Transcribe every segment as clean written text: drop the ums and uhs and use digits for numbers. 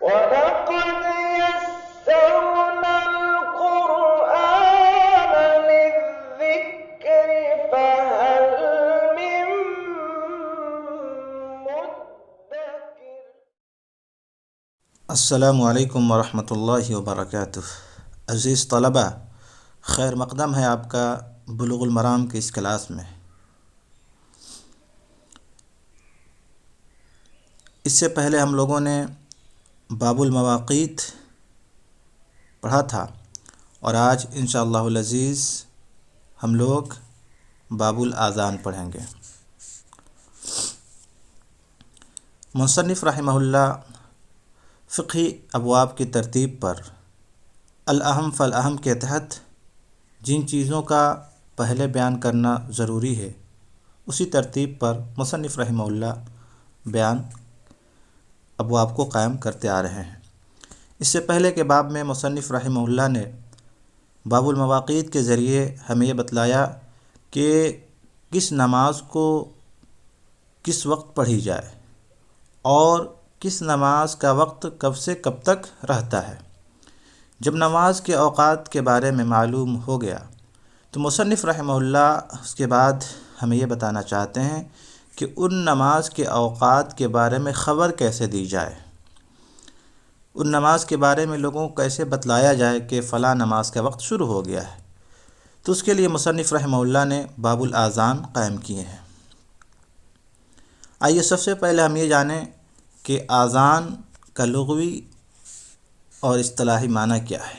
وَلَقَدْ يَسَّرْنَا الْقُرْآنَ لِلذِّكْرِ فَهَلْ مِن مُّدَّكِرٍ۔ السلام علیکم ورحمۃ اللہ وبرکاتہ۔ عزیز طلبہ، خیر مقدم ہے آپ کا بلوغ المرام کی اس کلاس میں۔ اس سے پہلے ہم لوگوں نے باب المواقیت پڑھا تھا، اور آج انشاءاللہ العزیز ہم لوگ باب الاذان پڑھیں گے۔ مصنف رحمہ اللہ فقہی ابواب کی ترتیب پر الاہم فالاہم کے تحت جن چیزوں کا پہلے بیان کرنا ضروری ہے، اسی ترتیب پر مصنف رحمہ اللہ بیان ابواب کو قائم کرتے آ رہے ہیں۔ اس سے پہلے کے باب میں مصنف رحمہ اللہ نے باب المواقیت کے ذریعے ہمیں یہ بتلایا کہ کس نماز کو کس وقت پڑھی جائے اور کس نماز کا وقت کب سے کب تک رہتا ہے۔ جب نماز کے اوقات کے بارے میں معلوم ہو گیا تو مصنف رحمہ اللہ اس کے بعد ہمیں یہ بتانا چاہتے ہیں کہ ان نماز کے اوقات کے بارے میں خبر کیسے دی جائے، ان نماز کے بارے میں لوگوں کو کیسے بتلایا جائے کہ فلاں نماز کا وقت شروع ہو گیا ہے۔ تو اس کے لیے مصنف رحمہ اللہ نے باب الاذان قائم کیے ہیں۔ آئیے سب سے پہلے ہم یہ جانیں کہ اذان کا لغوی اور اصطلاحی معنی کیا ہے۔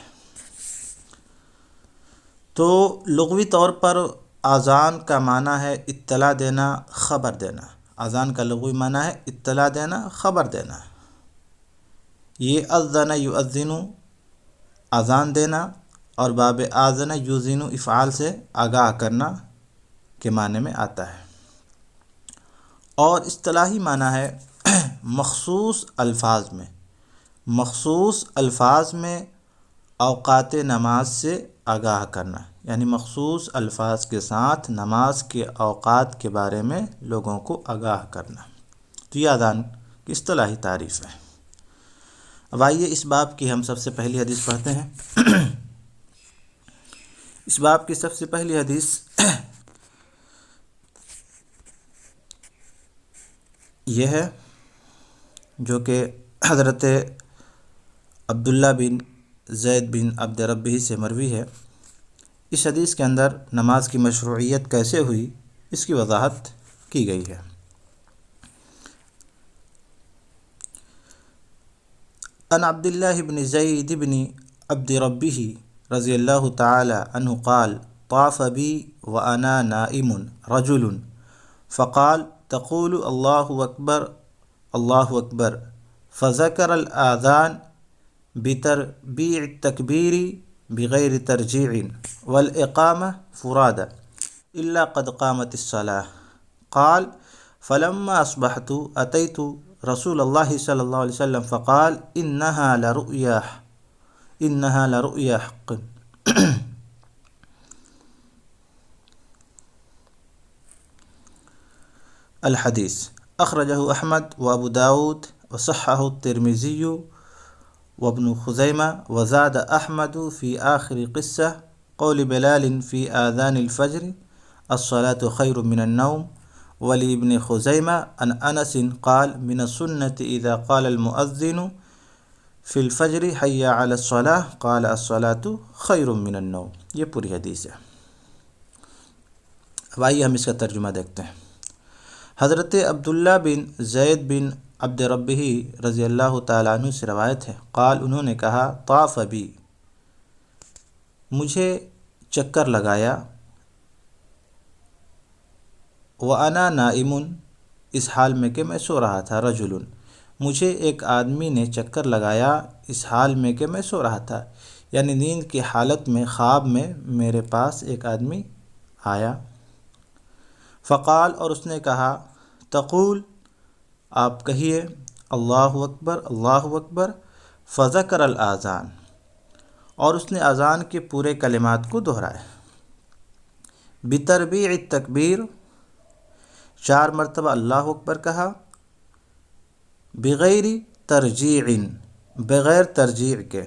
تو لغوی طور پر اذان کا معنی ہے اطلاع دینا، خبر دینا۔ اذان کا لغوی معنی ہے اطلاع دینا، خبر دینا۔ یہ اذن یؤذن اذان دینا اور باب آذن یوزن افعال سے آگاہ کرنا کے معنی میں آتا ہے۔ اور اصطلاحی معنی ہے مخصوص الفاظ میں اوقات نماز سے آگاہ کرنا، یعنی مخصوص الفاظ کے ساتھ نماز کے اوقات کے بارے میں لوگوں کو آگاہ کرنا۔ تو یہ اذان کی اصطلاحی تعریف ہے۔ اب آئیے اس باب کی ہم سب سے پہلی حدیث پڑھتے ہیں۔ اس باب کی سب سے پہلی حدیث یہ ہے جو کہ حضرت عبداللہ بن زید بن عبد ربہ سے مروی ہے۔ اس حدیث کے اندر نماز کی مشروعیت کیسے ہوئی اس کی وضاحت کی گئی ہے۔ عن عبداللہ بن زید بن عبد ربہ رضی اللہ تعالی عنہ قال طاف بی وانا نائم رجل فقال تقول اللہ اکبر اللہ اکبر فذکر الاذان بتربیع التکبیر بغیر ترجیع والاقامہ فرادى الا قد قامت الصلاة قال فلما اصبحت اتيت رسول اللہ صلی اللہ علیہ وسلم فقال انها لرؤيا حق۔ الحدیث اخرجہ احمد و ابو داود وصححہ الترمذی وابن خزیمہ وزاد احمد فی آخر قصہ قول بلال فی آذان الفجر الصلاة خیر من النوم، ولابن خزیمہ عن انس قال من السنة اذا قال المؤذن فی الفجر حی علی الصلاة قال الصلاة خیر من النوم۔ یہ پوری حدیث ہے۔ اب آئیے ہم اس کا ترجمہ دیکھتے ہیں۔ حضرت عبداللہ بن زید بن عبد ربہ رضی اللہ تعالیٰ عنہ سے روایت ہے، قال انہوں نے کہا طاف بی مجھے چکر لگایا، وانا نائم اس حال میں کہ میں سو رہا تھا، رجل مجھے ایک آدمی نے چکر لگایا اس حال میں کہ میں سو رہا تھا، یعنی نیند کی حالت میں خواب میں میرے پاس ایک آدمی آیا۔ فقال اور اس نے کہا تقول آپ کہیے اللہ اکبر فذکر الاذان اور اس نے اذان کے پورے کلمات کو دہرائے۔ بتربیع التکبیر 4 مرتبہ اللہ اکبر کہا، بغیر ترجیع بغیر ترجیع کے،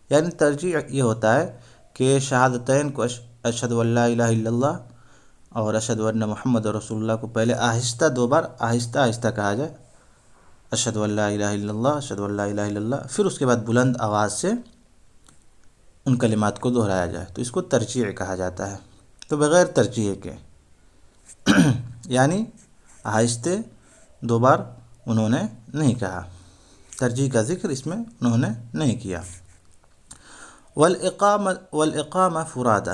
یعنی ترجیع یہ ہوتا ہے کہ شہادتین کو اشہد ان لا الہ الا اللہ اور اشہد ان محمد رسول اللہ کو پہلے آہستہ 2 بار آہستہ آہستہ کہا جائے، اشہد ان لا الہ الا اللہ، اشہد ان لا الہ الا اللہ، پھر اس کے بعد بلند آواز سے ان کلمات کو دہرایا جائے، تو اس کو ترجیع کہا جاتا ہے۔ تو بغیر ترجیع کے یعنی آہستہ 2 بار انہوں نے نہیں کہا، ترجیع کا ذکر اس میں انہوں نے نہیں کیا۔ والاقامہ فرادہ،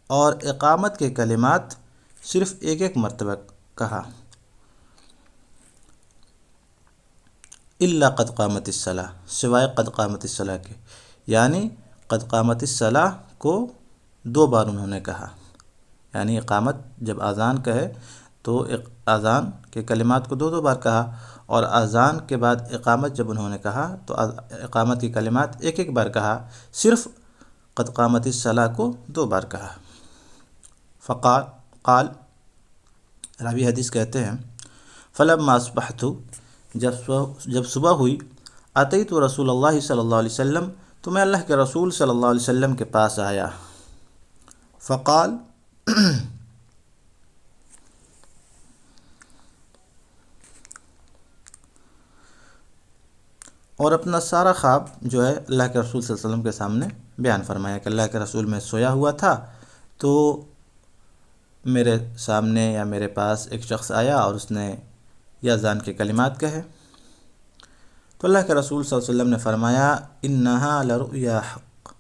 اور اقامت کے کلمات صرف ایک مرتبہ کہا، الا قد قامت الصلاۃ، سوائے قد قامت الصلاۃ کے، یعنی قد قامت الصلاۃ کو 2 بار انہوں نے کہا، یعنی اقامت جب اذان کہے تو اذان کے کلمات کو 2 بار کہا، اور اذان کے بعد اقامت جب انہوں نے کہا تو اقامت کی کلمات ایک بار کہا، صرف قد قامت الصلاۃ کو 2 بار کہا۔ قال راوی حدیث کہتے ہیں فلما اصبحت، جب صبح ہوئی، اتیت رسول اللہ صلی اللہ علیہ وسلم، تو میں اللہ کے رسول صلی اللہ علیہ وسلم کے پاس آیا، فقال اور اپنا سارا خواب جو ہے اللہ کے رسول صلی اللہ علیہ وسلم کے سامنے بیان فرمایا کہ اللہ کے رسول میں سویا ہوا تھا تو میرے سامنے یا میرے پاس ایک شخص آیا اور اس نے یہ اذان کے کلمات کہے، تو اللہ کے رسول صلی اللہ علیہ وسلم نے فرمایا انہا لرؤیا حق،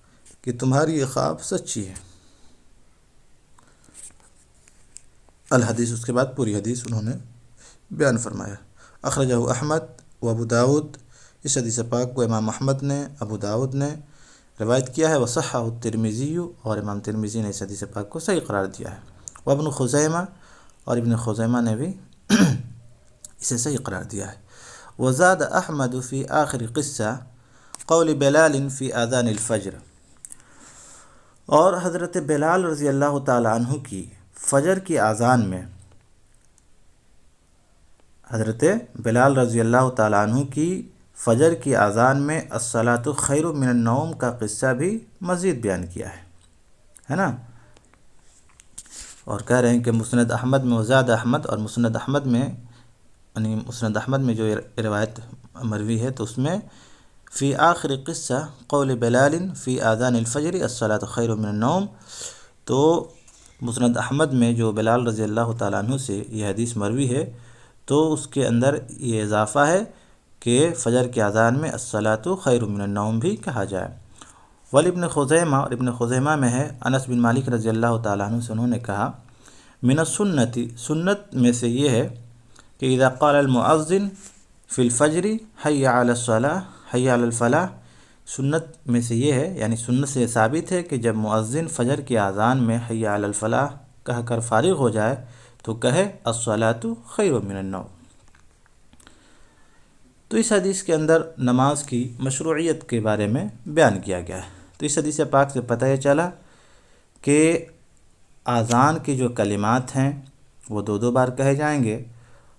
کہ تمہاری یہ خواب سچی ہے۔ الحدیث، اس کے بعد پوری حدیث انہوں نے بیان فرمایا۔ اخرجہ احمد و ابو داود، اس حدیث پاک کو امام احمد نے، ابو داود نے روایت کیا ہے، وصححہ الترمذی، اور امام ترمذی نے اس حدیث پاک کو صحیح قرار دیا ہے، وابن خزیمہ، اور ابن خزیمہ نے بھی اسے صحیح قرار دیا ہے۔ وزاد احمد فی آخر قصہ قول بلال فی اذان الفجر، اور حضرت بلال رضی اللہ تعالی عنہ کی فجر کی اذان میں، حضرت بلال رضی اللہ تعالی عنہ کی فجر کی اذان میں الصلاۃ خیر من النوم کا قصہ بھی مزید بیان کیا ہے نا، اور کہہ رہے ہیں کہ مسند احمد میں، وزاد احمد، اور مسند احمد میں، یعنی مسند احمد میں جو روایت مروی ہے تو اس میں فی آخر قصہ قول بلال فی اذان الفجر الصلاۃ خیر من النوم، تو مسند احمد میں جو بلال رضی اللہ تعالیٰ عنہ سے یہ حدیث مروی ہے تو اس کے اندر یہ اضافہ ہے کہ فجر کی اذان میں الصلاۃ خیر من النوم بھی کہا جائے۔ ولابن خزیمہ، اور ابن خزیمہ میں ہے، انس بن مالک رضی اللہ تعالیٰ عنہ سے انہوں نے کہا من السنت، سنت میں سے یہ ہے کہ اذا قال المؤذن فی الفجر حی علی الصلاۃ حی علی الفلاح، سنت میں سے یہ ہے، یعنی سنت سے ثابت ہے کہ جب مؤذن فجر کی اذان میں حی علی الفلاح کہہ کر فارغ ہو جائے تو کہے الصلاۃ خیر من النوم۔ تو اس حدیث کے اندر نماز کی مشروعیت کے بارے میں بیان کیا گیا ہے۔ تو اس حدیث پاک سے پتہ یہ چلا کہ اذان کے جو کلمات ہیں وہ 2 بار کہے جائیں گے،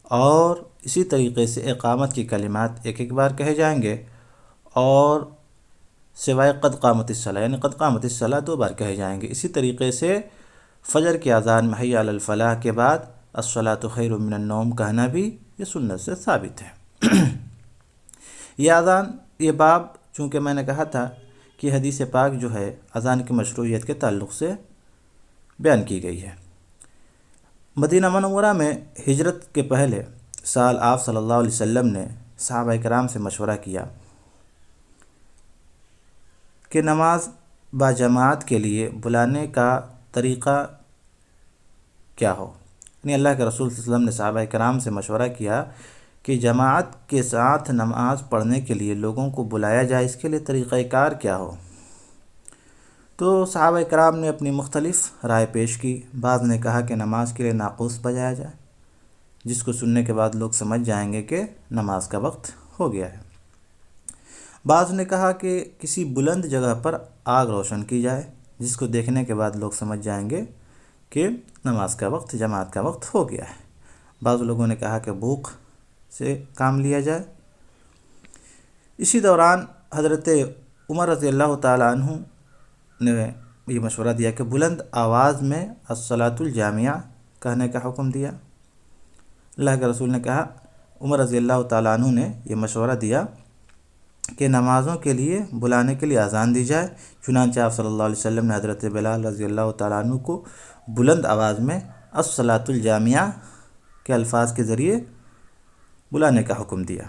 اور اسی طریقے سے اقامت کی کلمات ایک بار کہے جائیں گے، اور سوائے قد قامت الصلاۃ، یعنی قد قامت الصلاۃ 2 بار کہے جائیں گے۔ اسی طریقے سے فجر کی اذان میں حی علی الفلاح کے بعد الصلاۃ خیر من النوم کہنا بھی یہ سنت سے ثابت ہے۔ یہ اذان، یہ باب، چونکہ میں نے کہا تھا کہ حدیث پاک جو ہے اذان کی مشروعیت کے تعلق سے بیان کی گئی ہے۔ مدینہ منورہ میں ہجرت کے پہلے سال آپ صلی اللہ علیہ وسلم نے صحابہ کرام سے مشورہ کیا کہ نماز با جماعت کے لیے بلانے کا طریقہ کیا ہو، یعنی اللہ کے رسول صلی اللہ علیہ وسلم نے صحابہ کرام سے مشورہ کیا کہ جماعت کے ساتھ نماز پڑھنے کے لیے لوگوں کو بلایا جائے، اس کے لیے طریقہ کار کیا ہو۔ تو صحابہ کرام نے اپنی مختلف رائے پیش کی۔ بعض نے کہا کہ نماز کے لیے ناقوس بجایا جائے، جس کو سننے کے بعد لوگ سمجھ جائیں گے کہ نماز کا وقت ہو گیا ہے۔ بعض نے کہا کہ کسی بلند جگہ پر آگ روشن کی جائے، جس کو دیکھنے کے بعد لوگ سمجھ جائیں گے کہ نماز کا وقت، جماعت کا وقت ہو گیا ہے۔ بعض لوگوں نے کہا کہ بھوک سے کام لیا جائے۔ اسی دوران حضرت عمر رضی اللہ تعالیٰ عنہ نے یہ مشورہ دیا کہ بلند آواز میں الصلاۃ الجامعہ کہنے کا حکم دیا۔ اللہ کے رسول نے کہا، عمر رضی اللہ تعالیٰ عنہ نے یہ مشورہ دیا کہ نمازوں کے لیے بلانے کے لیے اذان دی جائے۔ چنانچہ آپ صلی اللہ علیہ وسلم نے حضرت بلال رضی اللہ تعالیٰ عنہ کو بلند آواز میں الصلاۃ الجامعہ کے الفاظ کے ذریعے بلانے کا حکم دیا۔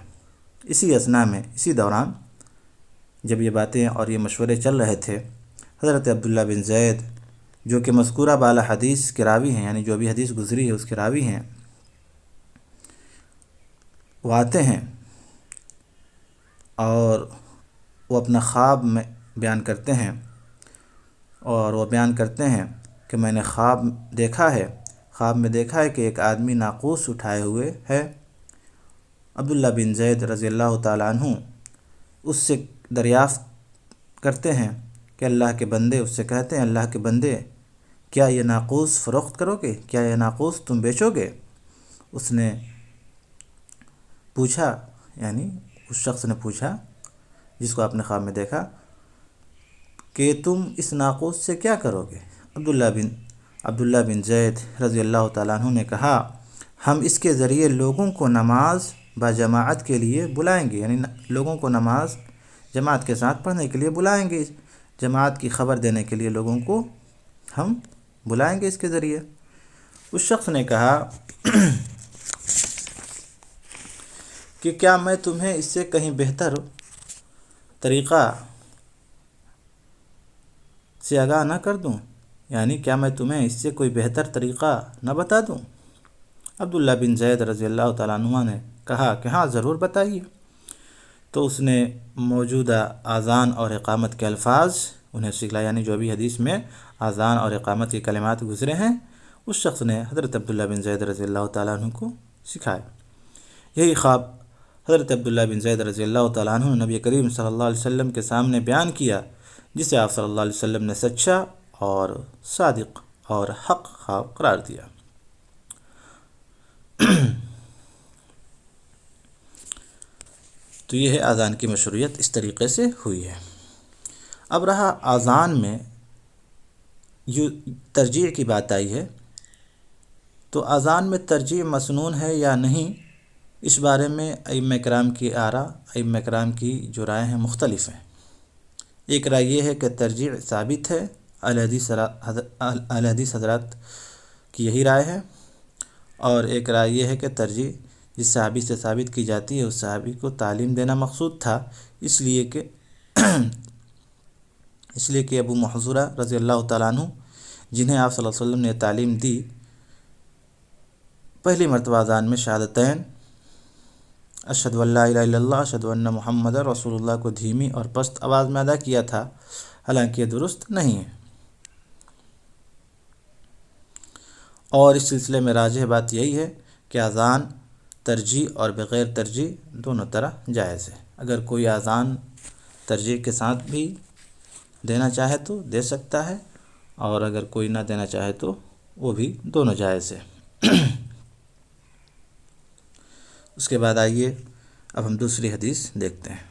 اسی اثناء میں، اسی دوران جب یہ باتیں اور یہ مشورے چل رہے تھے، حضرت عبداللہ بن زید جو کہ مذکورہ بالا حدیث کے راوی ہیں، یعنی جو بھی حدیث گزری ہے اس کے راوی ہیں، وہ آتے ہیں اور وہ اپنا خواب میں بیان کرتے ہیں، اور وہ بیان کرتے ہیں کہ میں نے خواب میں دیکھا ہے کہ ایک آدمی ناقوس اٹھائے ہوئے ہے۔ عبداللہ بن زید رضی اللہ تعالیٰ عنہ اس سے دریافت کرتے ہیں کہ اللہ کے بندے، اس سے کہتے ہیں اللہ کے بندے، کیا یہ ناقوس فروخت کرو گے؟ کیا یہ ناقوس تم بیچو گے؟ اس نے پوچھا، یعنی اس شخص نے پوچھا جس کو آپ نے خواب میں دیکھا کہ تم اس ناقوس سے کیا کرو گے؟ عبداللہ بن زید رضی اللہ تعالیٰ عنہ نے کہا، ہم اس کے ذریعے لوگوں کو نماز باجماعت کے لیے بلائیں گے، یعنی لوگوں کو نماز جماعت کے ساتھ پڑھنے کے لیے بلائیں گے، جماعت کی خبر دینے کے لیے لوگوں کو ہم بلائیں گے اس کے ذریعے۔ اس شخص نے کہا کہ کیا میں تمہیں اس سے کہیں بہتر طریقہ سے آگاہ نہ کر دوں، یعنی کیا میں تمہیں اس سے کوئی بہتر طریقہ نہ بتا دوں؟ عبداللہ بن زید رضی اللہ تعالیٰ عنہ نے کہا کہ ہاں ضرور بتائیے۔ تو اس نے موجودہ اذان اور اقامت کے الفاظ انہیں سکھلایا، یعنی جو بھی حدیث میں اذان اور اقامت کے کلمات گزرے ہیں اس شخص نے حضرت عبداللہ بن زید رضی اللہ تعالیٰ عنہ کو سکھایا۔ یہی خواب حضرت عبداللہ بن زید رضی اللہ تعالیٰ عنہ نے نبی کریم صلی اللہ علیہ وسلم کے سامنے بیان کیا، جسے آپ صلی اللہ علیہ وسلم نے سچا اور صادق اور حق خواب قرار دیا۔ تو یہ ہے اذان کی مشروعیت اس طریقے سے ہوئی ہے۔ اب رہا اذان میں جو ترجیح کی بات آئی ہے، تو اذان میں ترجیح مسنون ہے یا نہیں، اس بارے میں ائمہ کرام کی آراء، ائمہ کرام کی جو رائے ہیں مختلف ہیں۔ ایک رائے یہ ہے کہ ترجیح ثابت ہے، اہل حدیث حضرات کی یہی رائے ہے، اور ایک رائے یہ ہے کہ ترجیح جس صحابی سے ثابت کی جاتی ہے اس صحابی کو تعلیم دینا مقصود تھا، اس لیے کہ ابو محذورہ رضی اللہ تعالیٰ عنہ جنہیں آپ صلی اللہ علیہ وسلم نے تعلیم دی، پہلی مرتبہ اذان میں شہادتین اشہد ان لا الہ الا اللہ اشہد ان محمد رسول اللہ کو دھیمی اور پست آواز میں ادا کیا تھا، حالانکہ یہ درست نہیں ہے۔ اور اس سلسلے میں راجح بات یہی ہے کہ اذان ترجیح اور بغیر ترجیح دونوں طرح جائز ہے۔ اگر کوئی اذان ترجیح کے ساتھ بھی دینا چاہے تو دے سکتا ہے، اور اگر کوئی نہ دینا چاہے تو وہ بھی دونوں جائز ہے۔ اس کے بعد آئیے اب ہم دوسری حدیث دیکھتے ہیں۔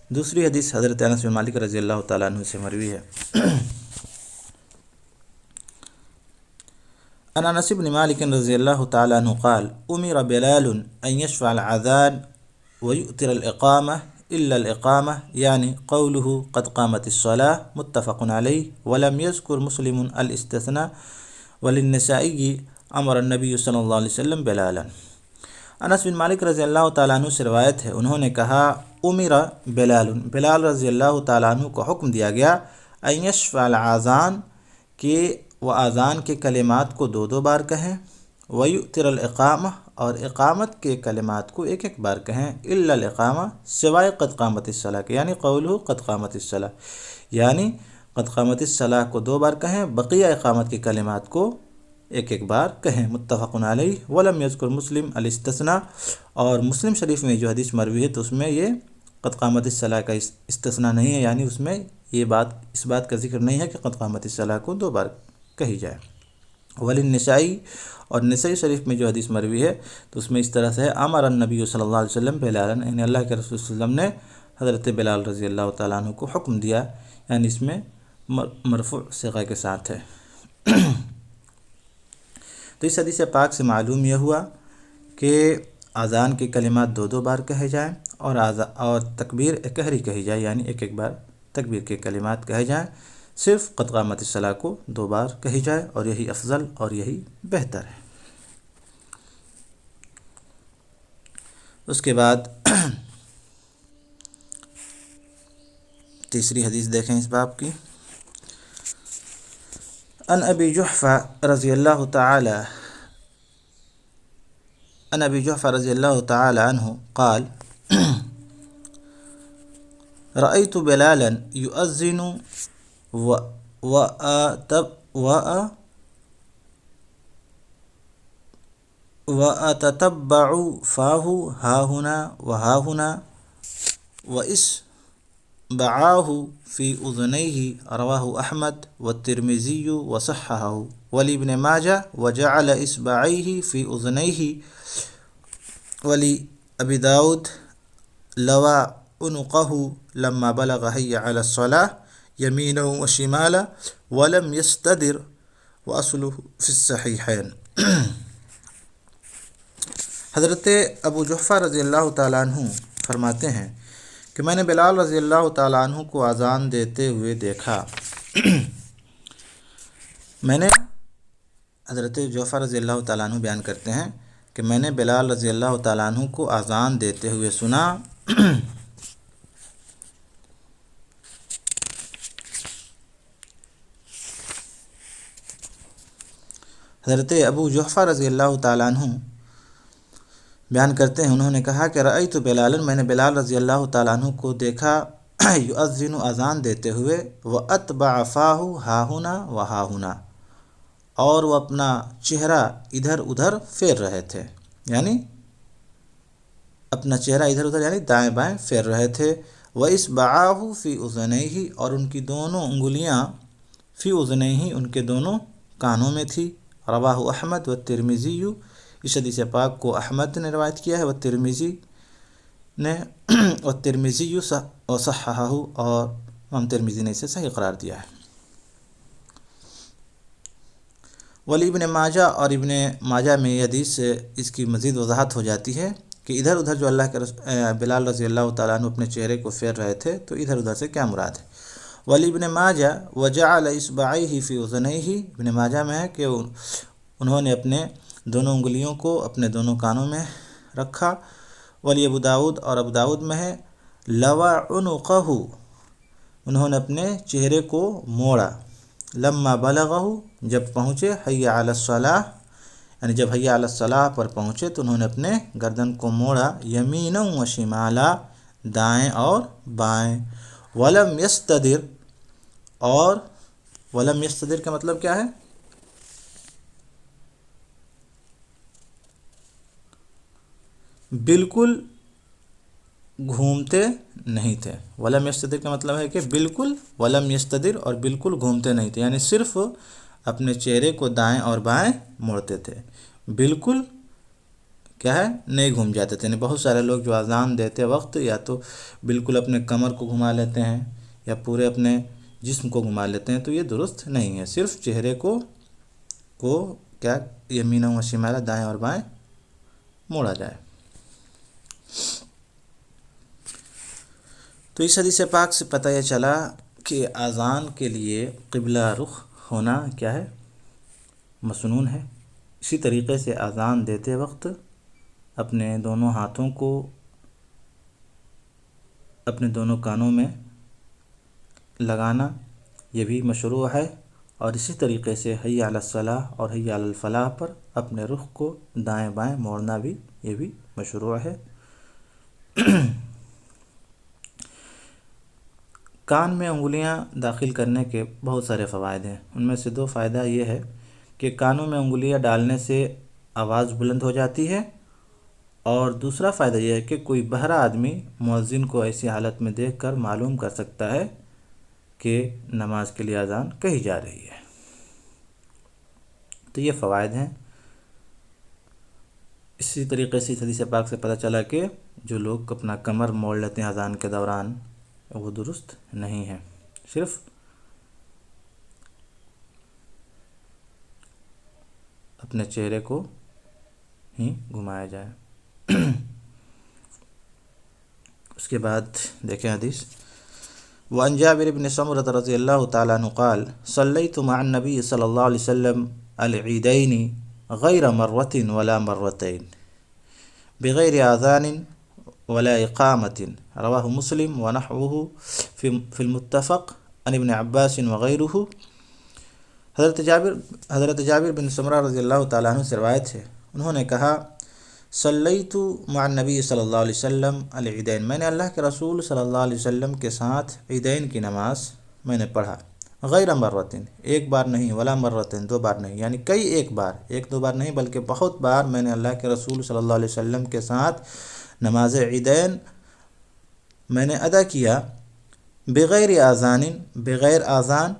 دوسری حدیث حضرت انس بن مالک رضی اللہ تعالیٰ عنہ سے مروی ہے۔ عن انس بن مالک رضی اللہ تعالیٰ عنہ قال امر بلال ان يشفع الاذان ويؤتر الاقامة الا الاقامة، يعني قوله قد قامت الصلاة، متفق عليه، ولم يذكر مسلم الاستثناء، وللنسائی امر النبی صلی اللہ علیہ وسلم بلالا۔ انس بن مالک رضی اللہ تعالیٰ عنہ سے روایت ہے، انہوں نے کہا امر بلال رضی اللہ تعالیٰ عنہ کو حکم دیا گیا ان یشفع الاذان، کہ وہ اذان کے کلمات کو دو دو بار کہیں، ویؤتر الاقامہ، اور اقامت کے کلمات کو ایک ایک بار کہیں، الا الاقامہ، سوائے قد قامت الصلاۃ کے، یعنی قولہ قد قامت الصلاۃ، یعنی قد قامت الصلاۃ کو دو بار کہیں، بقیہ اقامت کے کلمات کو ایک ایک بار کہیں، متفق علیہ، ولم یذکر مسلم الاستثناء، اور مسلم شریف میں جو حدیث مروی ہے تو اس میں یہ قد قامت الصلاۃ کا استثناء نہیں ہے، یعنی اس میں اس بات کا ذکر نہیں ہے کہ قد قامت الصلاۃ کو دو بار کہی جائے۔ وللنسائی اور نسائی شریف میں جو حدیث مروی ہے تو اس میں اس طرح سے ہے امر النبی صلی اللہ علیہ وسلم بلالا، یعنی اللہ کے رسول صلی اللہ علیہ وسلم نے حضرت بلال رضی اللہ تعالیٰ عنہ کو حکم دیا، یعنی اس میں مرفوع صیغہ کے ساتھ ہے۔ تو اس حدیث پاک سے معلوم یہ ہوا کہ اذان کے کلمات دو بار کہے جائیں اور تکبیر اکہری کہی جائے، یعنی ایک بار تکبیر کے کلمات کہے جائیں، صرف قد قامت الصلاۃ کو 2 بار کہی جائے، اور یہی افضل اور یہی بہتر ہے۔ اس کے بعد تیسری حدیث دیکھیں اس باب کی۔ عن ابی جحفہ رضی اللہ تعالی عنہ قال رأيت بلالا يؤذن وأتتبع فاه هاهنا وهاهنا وإصبعاه في أذنيه، رواه أحمد والترمذي وصححه ولابن ماجه وجعل إصبعيه في أذنيه ولأبي داود لوى عنقه لما بلغ حي على الصلاة يمينا وشمالا ولم يستدر وأصله في الصحيحين۔ حضرت ابو جحفہ رضی اللہ تعالیٰ عنہ فرماتے ہیں کہ میں نے بلال رضی اللہ تعالیٰ عنہ کو اذان دیتے ہوئے دیکھا۔ حضرت جعفر رضی اللہ تعالیٰ عنہ بیان کرتے ہیں کہ میں نے بلال رضی اللہ تعالیٰ عنہ کو اذان دیتے ہوئے سنا۔ حضرت ابو جعفر رضی اللہ تعالیٰ عنہ بیان کرتے ہیں، انہوں نے کہا کہ رأیت بلال، میں نے بلال رضی اللہ تعالیٰ عنہ کو دیکھا، یؤذن اذان دیتے ہوئے، واتبع فاہ ہاہنا وہاہنا، اور وہ اپنا چہرہ ادھر ادھر پھیر رہے تھے، یعنی اپنا چہرہ ادھر ادھر یعنی دائیں بائیں پھیر رہے تھے۔ وإصبعاه فی اذنیہ، اور ان کی دونوں انگلیاں فی اذنیہ ان کے دونوں کانوں میں تھی۔ رواہ احمد والترمذی، اس حدیث پاک کو احمد نے روایت کیا ہے، والترمذی وصححہ، اور امام ترمذی نے اسے صحیح قرار دیا ہے۔ ولی ابن ماجہ، اور ابن ماجہ میں یہ حدیث سے اس کی مزید وضاحت ہو جاتی ہے کہ ادھر ادھر جو اللہ کے بلال رضی اللہ تعالیٰ عنہ اپنے چہرے کو پھیر رہے تھے، تو ادھر ادھر سے کیا مراد ہے۔ ولی ابن ماجہ وجعل اصبعیہ فی اذنیہ، ابن ماجہ میں ہے کہ انہوں نے اپنے دونوں انگلیوں کو اپنے دونوں کانوں میں رکھا۔ ولی ابو داود، اور ابو داود میں ہے لوى عنقہ، انہوں نے اپنے چہرے کو موڑا، لما بلغہ، جب پہنچے، حی علی الصلاۃ، یعنی جب حی علی الصلاۃ پر پہنچے تو انہوں نے اپنے گردن کو موڑا، یمینا و شمالا، دائیں اور بائیں، ولم یستدر، اور ولم یستدر کا مطلب کیا ہے؟ بالکل گھومتے نہیں تھے۔ ولم یستدر کا مطلب ہے کہ بالکل، ولم یستدر اور بالکل گھومتے نہیں تھے، یعنی صرف اپنے چہرے کو دائیں اور بائیں موڑتے تھے، بالکل کیا ہے نہیں گھوم جاتے تھے۔ یعنی بہت سارے لوگ جو اذان دیتے وقت یا تو بالکل اپنے کمر کو گھما لیتے ہیں یا پورے اپنے جسم کو گھما لیتے ہیں، تو یہ درست نہیں ہے، صرف چہرے کو کیا یمینا و شمالا، دائیں اور بائیں موڑا جائے۔ تو اس حدیث پاک سے پتہ یہ چلا کہ اذان کے لیے قبلہ رخ ہونا کیا ہے؟ مسنون ہے۔ اسی طریقے سے اذان دیتے وقت اپنے دونوں ہاتھوں کو اپنے دونوں کانوں میں لگانا یہ بھی مشروع ہے، اور اسی طریقے سے حی علی الصلاۃ اور حی علی الفلاح پر اپنے رخ کو دائیں بائیں موڑنا بھی یہ بھی مشروع ہے۔ کان میں انگلیاں داخل کرنے کے بہت سارے فوائد ہیں، ان میں سے 2 فائدہ یہ ہے کہ کانوں میں انگلیاں ڈالنے سے آواز بلند ہو جاتی ہے، اور دوسرا فائدہ یہ ہے کہ کوئی بہرا آدمی مؤذن کو ایسی حالت میں دیکھ کر معلوم کر سکتا ہے کہ نماز کے لیے اذان کہی جا رہی ہے۔ تو یہ فوائد ہیں۔ اسی طریقے سے اس حدیث پاک سے پتہ چلا کہ جو لوگ اپنا کمر موڑ لیتے ہیں اذان کے دوران وہ درست نہیں ہے، صرف اپنے چہرے کو ہی گھمایا جائے۔ اس کے بعد دیکھیں حدیث، وعن جابر بن سمرة رضی اللہ تعالیٰ عنہ قال صلیت مع النبی صلی اللہ علیہ وسلم العیدین غیر مرۃ ولا مرتین بغیر آذان ولا اقامۃ، رواہ مسلم ونحوہ فی المتفق عن ابن عباس وغیرہ۔ حضرت جابر بن سمرہ رضی اللہ تعالیٰ عنہ سے روایت ہے، انہوں نے کہا صلیت مع النبی صلی اللہ علیہ وسلم العیدین، میں نے اللہ کے رسول صلی اللہ علیہ وسلم کے ساتھ عیدین کی نماز میں نے پڑھا، غیر مرتین، ایک بار نہیں، ولا مرتین، دو بار نہیں، یعنی کئی ایک بار، ایک دو بار نہیں بلکہ بہت بار میں نے اللہ کے رسول صلی اللہ علیہ وسلم کے ساتھ نماز عیدین میں نے ادا کیا، بغیر آذان، بغیر آذان،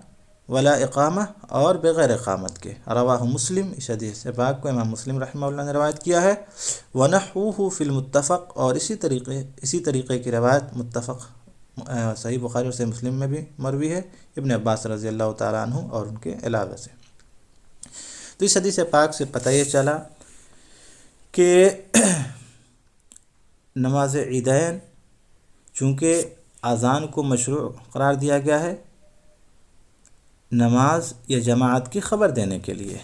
ولا اقامہ، اور بغیر اقامت کے، رواہ مسلم، اس حدیث پاک کو امام مسلم رحمہ اللہ نے روایت کیا ہے، ونحوہ فی المتفق، اور اسی طریقے کی روایت متفق صحیح بخاری اور صحیح مسلم میں بھی مروی ہے، ابن عباس رضی اللہ تعالیٰ عنہ اور ان کے علاوہ سے۔ تو اس حدیث پاک سے پتہ یہ چلا کہ نماز عیدین چونکہ اذان کو مشروع قرار دیا گیا ہے نماز یا جماعت کی خبر دینے کے لیے،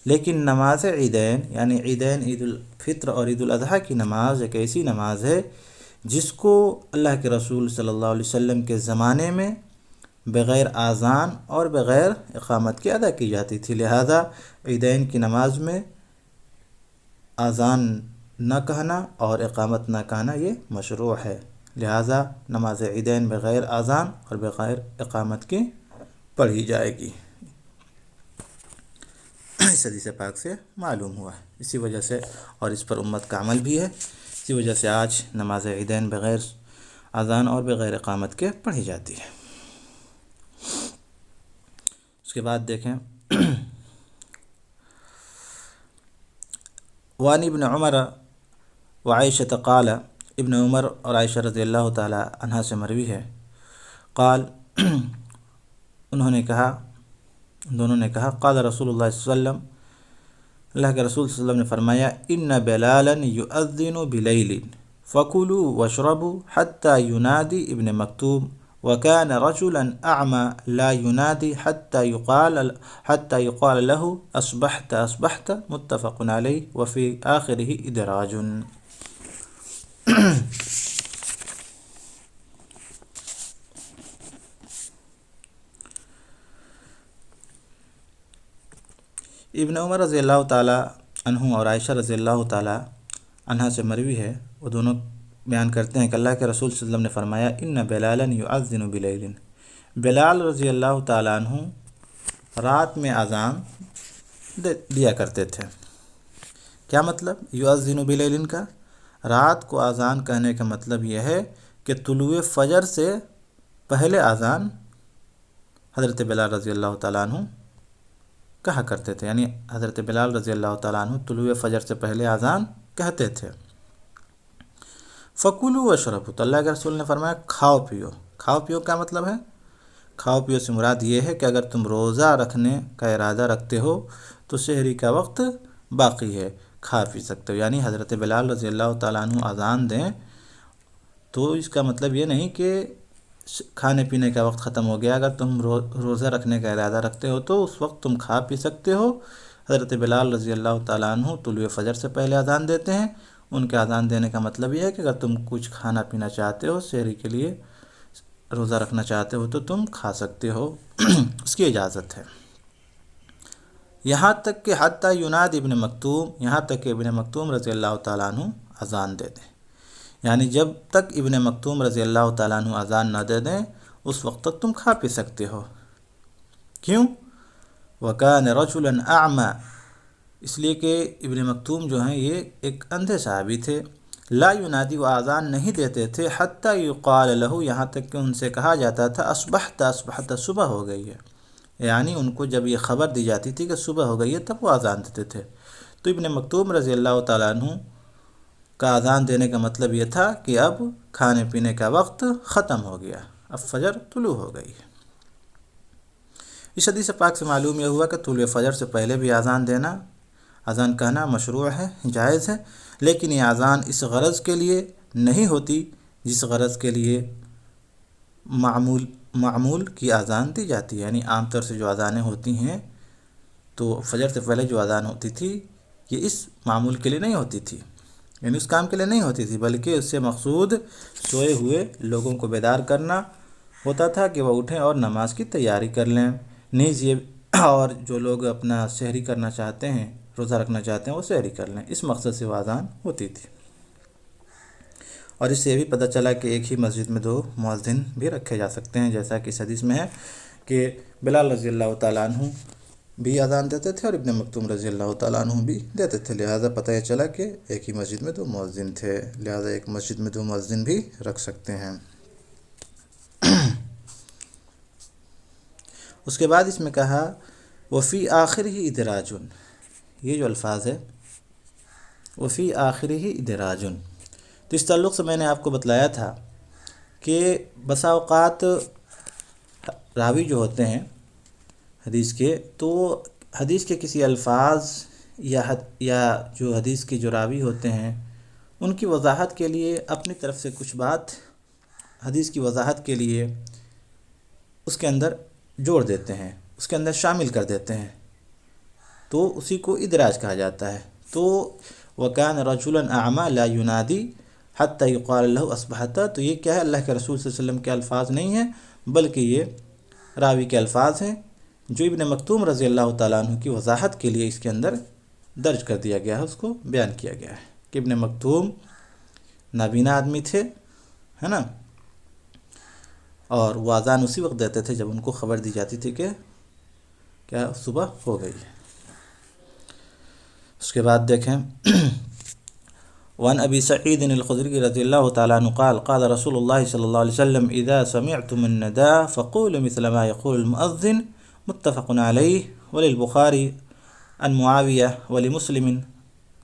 لیکن نماز عیدین یعنی عیدین، عید الفطر اور عید الاضحیٰ کی نماز ایک ایسی نماز ہے جس کو اللہ کے رسول صلی اللہ علیہ وسلم کے زمانے میں بغیر آذان اور بغیر اقامت کے ادا کی جاتی تھی، لہذا عیدین کی نماز میں آذان نہ کہنا اور اقامت نہ کہنا یہ مشروع ہے، لہذا نماز عیدین بغیر آذان اور بغیر اقامت کے پڑھی جائے گی۔ اس حدیث پاک سے معلوم ہوا، اسی وجہ سے، اور اس پر امت کا عمل بھی ہے، اسی وجہ سے آج نماز عیدین بغیر اذان اور بغیر اقامت کے پڑھی جاتی ہے۔ اس کے بعد دیکھیں، وعن ابن عمر وعائشہ قال، ابن عمر اور عائشہ رضی اللہ تعالی عنہ سے مروی ہے، قال، انہوں نے کہا، دونوں نے کہا، قال رسول اللہ صلی اللہ علیہ وسلم، اللہ کے رسول صلی اللہ علیہ وسلم نے فرمایا، ان بلالا یؤذن بلیل فکلوا واشربوا حتى ینادی ابن مکتوم وكان رجلا اعمى لا ينادي حتى يقال له اصبحت اصبحت، متفق علیہ، وفي آخرہ ادراج۔ ابن عمر رضی اللہ تعالیٰ عنہ اور عائشہ رضی اللہ تعالیٰ عنہ سے مروی ہے، وہ دونوں بیان کرتے ہیں کہ اللہ کے رسول صلی اللہ علیہ وسلم نے فرمایا، ان بلالا یؤذن بلیل، بلال رضی اللہ تعالیٰ عنہ رات میں اذان دیا کرتے تھے۔ کیا مطلب یؤذن بلیل کا؟ رات کو اذان کہنے کا مطلب یہ ہے کہ طلوع فجر سے پہلے اذان حضرت بلال رضی اللہ تعالیٰ عنہ کہا کرتے تھے، یعنی حضرت بلال رضی اللہ تعالیٰ عنہ طلوع فجر سے پہلے اذان کہتے تھے۔ فکلوا واشربوا، تو اللہ کے رسول نے فرمایا کھاؤ پیو۔ کھاؤ پیو کیا مطلب ہے؟ کھاؤ پیو سے مراد یہ ہے کہ اگر تم روزہ رکھنے کا ارادہ رکھتے ہو تو سحری کا وقت باقی ہے، کھا پی سکتے ہو، یعنی حضرت بلال رضی اللہ تعالیٰ عنہ اذان دیں تو اس کا مطلب یہ نہیں کہ کھانے پینے کا وقت ختم ہو گیا، اگر تم روزہ رکھنے کا ارادہ رکھتے ہو تو اس وقت تم کھا پی سکتے ہو۔ حضرت بلال رضی اللہ تعالیٰ عنہ طلوع فجر سے پہلے اذان دیتے ہیں، ان کے اذان دینے کا مطلب یہ ہے کہ اگر تم کچھ کھانا پینا چاہتے ہو، سحری کے لیے روزہ رکھنا چاہتے ہو تو تم کھا سکتے ہو، اس کی اجازت ہے۔ یہاں تک کہ حتیٰ ینادی ابن مکتوم، یہاں تک کہ ابن مکتوم رضی اللہ تعالیٰ عنہ اذان دے دیں، یعنی جب تک ابن مکتوم رضی اللہ تعالیٰ عنہ اذان نہ دے دیں اس وقت تک تم کھا پی سکتے ہو۔ کیوں؟ وَكَانَ رَجُلًا أَعْمَى، اس لیے کہ ابن مکتوم جو ہیں یہ ایک اندھے صحابی تھے، لا ینادی، وہ اذان نہیں دیتے تھے، حتیٰ یقال لہ، یہاں تک کہ ان سے کہا جاتا تھا اصبحت اصبحت، صبح ہو گئی ہے، یعنی ان کو جب یہ خبر دی جاتی تھی کہ صبح ہو گئی ہے تب وہ اذان دیتے تھے۔ تو ابن مکتوم رضی اللہ تعالیٰ عنہ کا اذان دینے کا مطلب یہ تھا کہ اب کھانے پینے کا وقت ختم ہو گیا، اب فجر طلوع ہو گئی ہے۔ اس حدیث پاک سے معلوم یہ ہوا کہ طلوع فجر سے پہلے بھی اذان دینا، اذان کہنا مشروع ہے، جائز ہے، لیکن یہ اذان اس غرض کے لیے نہیں ہوتی جس غرض کے لیے معمول کی اذان دی جاتی ہے۔ یعنی عام طور سے جو اذانیں ہوتی ہیں تو فجر سے پہلے جو اذان ہوتی تھی یہ اس معمول کے لیے نہیں ہوتی تھی، یعنی اس کام کے لیے نہیں ہوتی تھی، بلکہ اس سے مقصود سوئے ہوئے لوگوں کو بیدار کرنا ہوتا تھا کہ وہ اٹھیں اور نماز کی تیاری کر لیں۔ نیز یہ اور جو لوگ اپنا سحری کرنا چاہتے ہیں، روزہ رکھنا چاہتے ہیں، وہ سحری کر لیں، اس مقصد سے وہ اذان ہوتی تھی۔ اور اس سے یہ بھی پتہ چلا کہ ایک ہی مسجد میں 2 مؤذن بھی رکھے جا سکتے ہیں، جیسا کہ اس حدیث میں ہے کہ بلال رضی اللہ تعالیٰ عنہ بھی اذان دیتے تھے اور ابن مکتوم رضی اللہ تعالیٰ عنہ بھی دیتے تھے، لہٰذا پتہ یہ چلا کہ ایک ہی مسجد میں 2 مؤذن تھے، لہٰذا ایک مسجد میں 2 مؤذن بھی رکھ سکتے ہیں۔ اس کے بعد اس میں کہا وفی آخر ہی ادراجن، یہ جو الفاظ ہے وفی آخر ہی ادراجن، تو اس تعلق سے میں نے آپ کو بتلایا تھا کہ بسا اوقات راوی جو ہوتے ہیں حدیث کے، تو حدیث کے کسی الفاظ یا جو حدیث کے جو راوی ہوتے ہیں ان کی وضاحت کے لیے اپنی طرف سے کچھ بات حدیث کی وضاحت کے لیے اس کے اندر جوڑ دیتے ہیں، اس کے اندر شامل کر دیتے ہیں، تو اسی کو ادراج کہا جاتا ہے۔ تو وَكَانَ رَجُلًا أَعْمَى لَا يُنَادِي حَتَّى يُقَالَ لَهُ أَصْبَحْتَ، تو یہ کیا ہے؟ اللہ کے رسول صلی اللہ علیہ وسلم کے الفاظ نہیں ہیں، بلکہ یہ راوی کے الفاظ ہیں جو ابن مکتوم رضی اللہ تعالیٰ عنہ کی وضاحت کے لیے اس کے اندر درج کر دیا گیا ہے، اس کو بیان کیا گیا ہے کہ ابن مکتوم نابینا آدمی تھے، ہے نا، اور وہ اذان اسی وقت دیتے تھے جب ان کو خبر دی جاتی تھی کہ کیا صبح ہو گئی ہے۔ اس کے بعد دیکھیں وعن ابی سعید الخدری رضی اللہ تعالیٰ عنہ قال قال رسول اللہ صلی اللہ علیہ وسلم اذا سمعتم النداء فقولوا مثل ما يقول المؤذن متفق علیہ وللبخاری عن معاویہ ولمسلم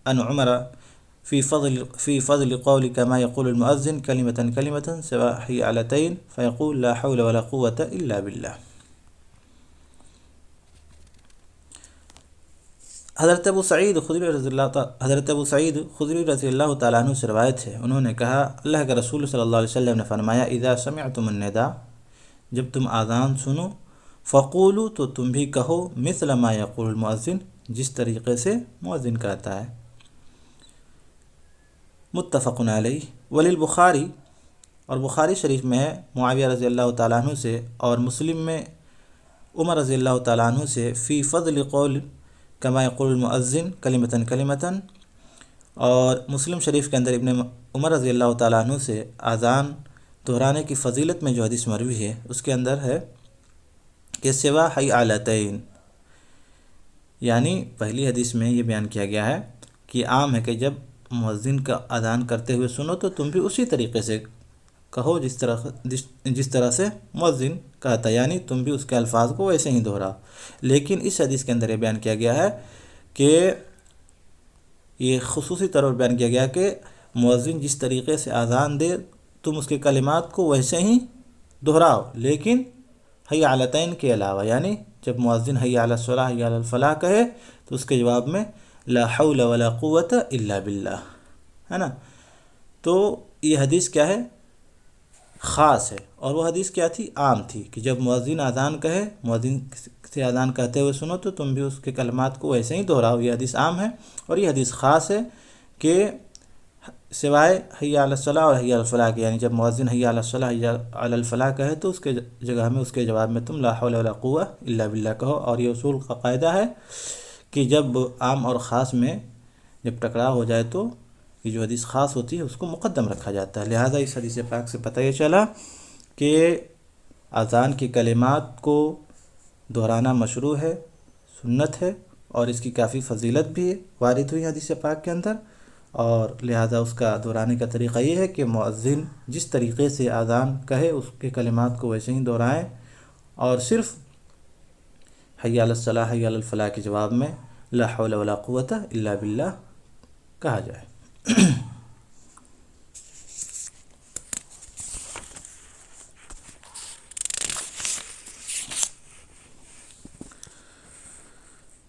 عن عمر في فضل قول كما يقول المؤذن كلمة كلمة سواء حي علتين فيقول لا حول ولا قوة إلا بالله۔ حضرت ابو سعید خدری رضی اللہ تعالیٰ عنہ سے روایت ہے، انہوں نے کہا اللہ کے رسول صلی اللہ علیہ وسلم نے فرمایا اذا سمعتم النداء، جب تم اذان سنو، فقولوا، تو تم بھی کہو، مثل ما يقول المؤذن، جس طریقے سے مؤذن کہتا ہے، متفق علیہ وللبخاری، اور بخاری شریف میں ہے معاویہ رضی اللہ تعالیٰ عنہ سے، اور مسلم میں عمر رضی اللہ تعالیٰ عنہ سے فی فضل قول کما یقول المؤذن کلمۃ کلمۃ، اور مسلم شریف کے اندر ابن عمر رضی اللہ تعالیٰ عنہ سے اذان دہرانے کی فضیلت میں جو حدیث مروی ہے اس کے اندر ہے کہ سوا حی علتین، یعنی پہلی حدیث میں یہ بیان کیا گیا ہے کہ عام ہے کہ جب مؤذن کا اذان کرتے ہوئے سنو تو تم بھی اسی طریقے سے کہو جس طرح سے مؤذن کہتا ہے، یعنی تم بھی اس کے الفاظ کو ویسے ہی دہراؤ۔ لیکن اس حدیث کے اندر یہ بیان کیا گیا ہے کہ یہ خصوصی طور پر بیان کیا گیا کہ مؤذن جس طریقے سے اذان دے تم اس کے کلمات کو ویسے ہی دہراؤ، لیکن حی علتین کے علاوہ، یعنی جب مؤذن حی علی الصلاۃ حی علی الفلاح کہے تو اس کے جواب میں لا حول ولا قوت الا باللہ، ہے نا۔ تو یہ حدیث کیا ہے؟ خاص ہے، اور وہ حدیث کیا تھی؟ عام تھی، کہ جب مؤذن اذان کہے، مؤذن سے اذان کہتے ہوئے سنو تو تم بھی اس کے کلمات کو ویسے ہی دہراؤ، یہ حدیث عام ہے۔ اور یہ حدیث خاص ہے کہ سوائے حی علی الصلاۃ اور حی علی الفلاح کے، یعنی جب مؤذن حی علی الصلاۃ حی علی الفلاح کہے تو اس کے جگہ میں، اس کے جواب میں تم لا حول ولا قوۃ الا باللہ کہو۔ اور یہ اصول کا قاعدہ ہے کہ جب عام اور خاص میں جب ٹکراؤ ہو جائے تو یہ جو حدیث خاص ہوتی ہے اس کو مقدم رکھا جاتا ہے۔ لہٰذا اس حدیث پاک سے پتہ یہ چلا کہ اذان کی کلمات کو دہرانا مشروع ہے، سنت ہے، اور اس کی کافی فضیلت بھی وارد ہوئی حدیث پاک کے اندر، اور لہٰذا اس کا دہرانے کا طریقہ یہ ہے کہ مؤذن جس طریقے سے اذان کہے اس کے کلمات کو ویسے ہی دہرائیں، اور صرف حی علی الصلاح حی علی الفلاح کے جواب میں لا حول ولا قوت الا باللہ کہا جائے۔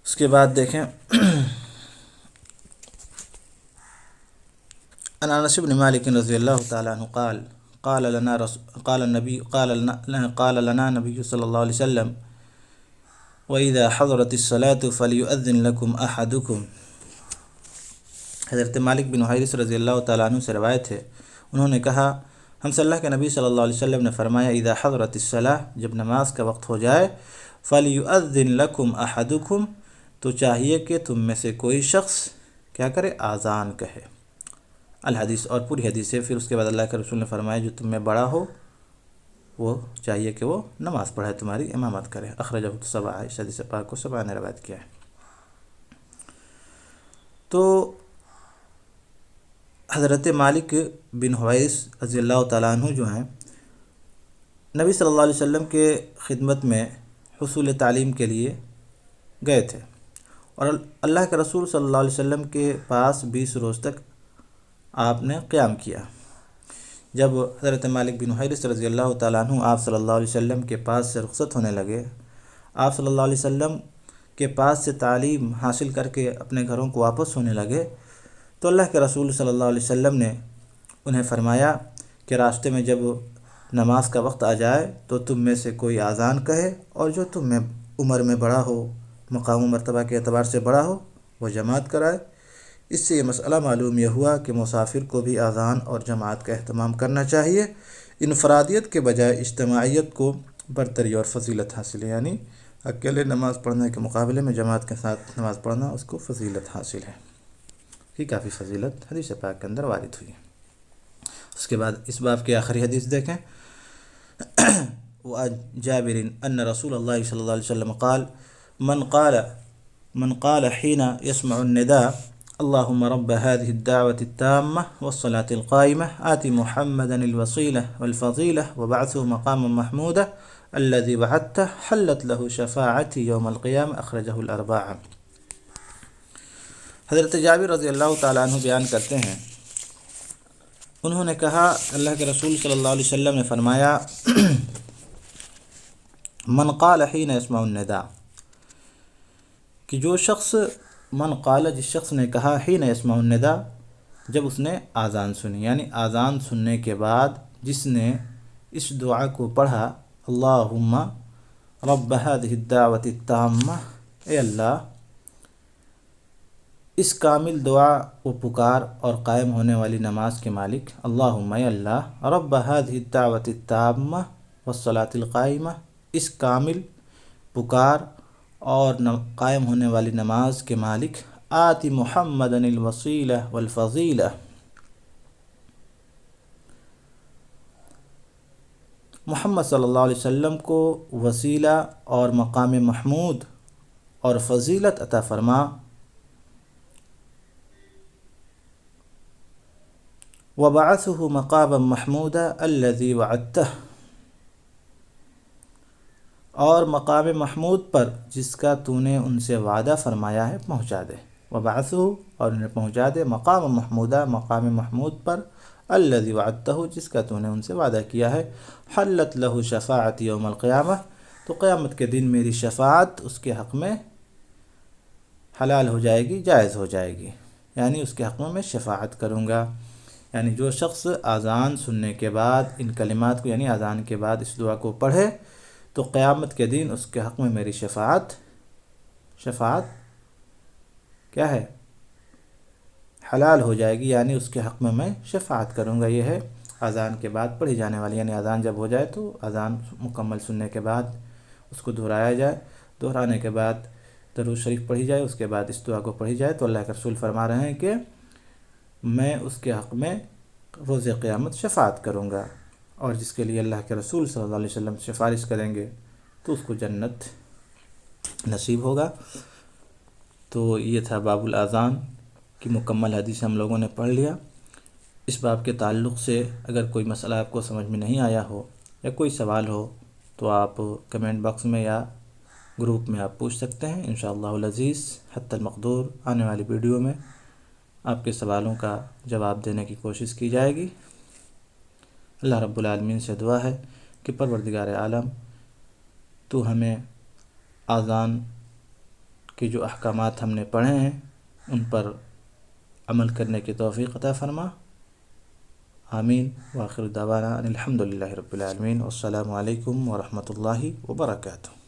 اس کے بعد دیکھیں عن انس بن مالک رضی اللہ تعالیٰ عنہ قال قال لنا نبی صلی اللہ علیہ وسلم وَإِذَا حَضَرَتِ الصَّلَاةُ فَلْيُؤَذِّنْ لَكُمْ أَحَدُكُمْ۔ حضرت مالک بن حویرث رضی اللہ تعالیٰ عنہ سے روایت ہے، انہوں نے کہا ہم صلی اللہ کے نبی صلی اللہ علیہ وسلم نے فرمایا اذا حضرت الصلاۃ، جب نماز کا وقت ہو جائے، فَلْيُؤَذِّنْ لَكُمْ أَحَدُكُمْ، تو چاہیے کہ تم میں سے کوئی شخص کیا کرے، آذان کہے۔ الحدیث، اور پوری حدیث ہے۔ پھر اس کے بعد اللہ کے رسول نے فرمایا جو تم میں بڑا ہو وہ چاہیے کہ وہ نماز پڑھے، تمہاری امامت کرے۔ اخرجہ السبع، اس حدیث پاک کو سبع نے روایت کیا ہے۔ تو حضرت مالک بن حویرث رضی اللہ تعالیٰ عنہ جو ہیں، نبی صلی اللہ علیہ وسلم کے خدمت میں حصول تعلیم کے لیے گئے تھے، اور اللہ کے رسول صلی اللہ علیہ وسلم کے پاس 20 روز تک آپ نے قیام کیا۔ جب حضرت مالک بن حویرث رضی اللہ تعالیٰ عنہ آپ صلی اللہ علیہ وسلم کے پاس سے رخصت ہونے لگے، آپ صلی اللہ علیہ وسلم کے پاس سے تعلیم حاصل کر کے اپنے گھروں کو واپس ہونے لگے، تو اللہ کے رسول صلی اللہ علیہ وسلم نے انہیں فرمایا کہ راستے میں جب نماز کا وقت آ جائے تو تم میں سے کوئی آذان کہے، اور جو تم میں عمر میں بڑا ہو، مقام و مرتبہ کے اعتبار سے بڑا ہو، وہ جماعت کرائے۔ اس سے یہ مسئلہ معلوم یہ ہوا کہ مسافر کو بھی آذان اور جماعت کا اہتمام کرنا چاہیے، انفرادیت کے بجائے اجتماعیت کو برتری اور فضیلت حاصل ہے، یعنی اکیلے نماز پڑھنے کے مقابلے میں جماعت کے ساتھ نماز پڑھنا اس کو فضیلت حاصل ہے، کہ کافی فضیلت حدیث پاک کے اندر وارد ہوئی ہے۔ اس کے بعد اس باب کی آخری حدیث دیکھیں، وعن جابر ان رسول اللہ صلی اللہ علیہ وسلم قال من قال حين يسمع النداء اللهم رب هذه الدعوة التامة والصلاة القائمة آت محمدا الوسيلة والفضيلة وبعثه مقاما محمودا الذي وعدته حلت له شفاعتي يوم القيامة اخرجه الاربعة۔ حضرت جابر رضی اللہ تعالیٰ عنہ بیان کرتے ہیں، انہوں نے کہا اللہ کے رسول صلی اللہ علیہ وسلم نے فرمایا من قال حين يسمع النداء، کہ جو شخص من قال، جس شخص نے کہا حين يسمع النداء، جب اس نے آذان سنی، یعنی آذان سننے کے بعد جس نے اس دعا کو پڑھا اللہم رب هذه الدعوة التامة، اے اللہ اس کامل دعا و پکار اور قائم ہونے والی نماز کے مالک، اللہم اے اللہ رب هذه الدعوة التامة والصلاة القائمة، اس کامل پکار اور قائم ہونے والی نماز کے مالک، آت محمدا الوسیلہ والفضیلہ، محمد صلی اللہ علیہ وسلم کو وسیلہ اور مقام محمود اور فضیلت عطا فرما، وبعثه مقاما محمودا الذي وعدته، اور مقام محمود پر جس کا تو نے ان سے وعدہ فرمایا ہے پہنچا دے، وبعثه، اور انہیں پہنچا دے، مقام محمودا، مقام محمود پر، الذی وعدته، جس کا تو نے ان سے وعدہ کیا ہے، حلت له شفاعت یوم القیامہ، تو قیامت کے دن میری شفاعت اس کے حق میں حلال ہو جائے گی، جائز ہو جائے گی، یعنی اس کے حق میں شفاعت کروں گا۔ یعنی جو شخص اذان سننے کے بعد ان کلمات کو، یعنی اذان کے بعد اس دعا کو پڑھے، تو قیامت کے دن اس کے حق میں میری شفاعت کیا ہے، حلال ہو جائے گی، یعنی اس کے حق میں شفاعت کروں گا۔ یہ ہے اذان کے بعد پڑھی جانے والی، یعنی اذان جب ہو جائے تو اذان مکمل سننے کے بعد اس کو دہرایا جائے، دہرانے کے بعد درود شریف پڑھی جائے، اس کے بعد اس دعا کو پڑھی جائے، تو اللہ کے رسول فرما رہے ہیں کہ میں اس کے حق میں روز قیامت شفاعت کروں گا، اور جس کے لیے اللہ کے رسول صلی اللہ علیہ وسلم سفارش کریں گے تو اس کو جنت نصیب ہوگا۔ تو یہ تھا باب الاذان کی مکمل حدیث ہم لوگوں نے پڑھ لیا۔ اس باب کے تعلق سے اگر کوئی مسئلہ آپ کو سمجھ میں نہیں آیا ہو یا کوئی سوال ہو تو آپ کمنٹ باکس میں یا گروپ میں آپ پوچھ سکتے ہیں۔ انشاءاللہ العزیز حتی المقدور آنے والی ویڈیو میں آپ کے سوالوں کا جواب دینے کی کوشش کی جائے گی۔ اللہ رب العالمین سے دعا ہے کہ پروردگار عالم تو ہمیں اذان کے جو احکامات ہم نے پڑھے ہیں ان پر عمل کرنے کی توفیق عطا فرما۔ آمین۔ وآخر دعوانا ان الحمد للہ رب العالمین، والسلام علیکم ورحمۃ اللہ وبرکاتہ۔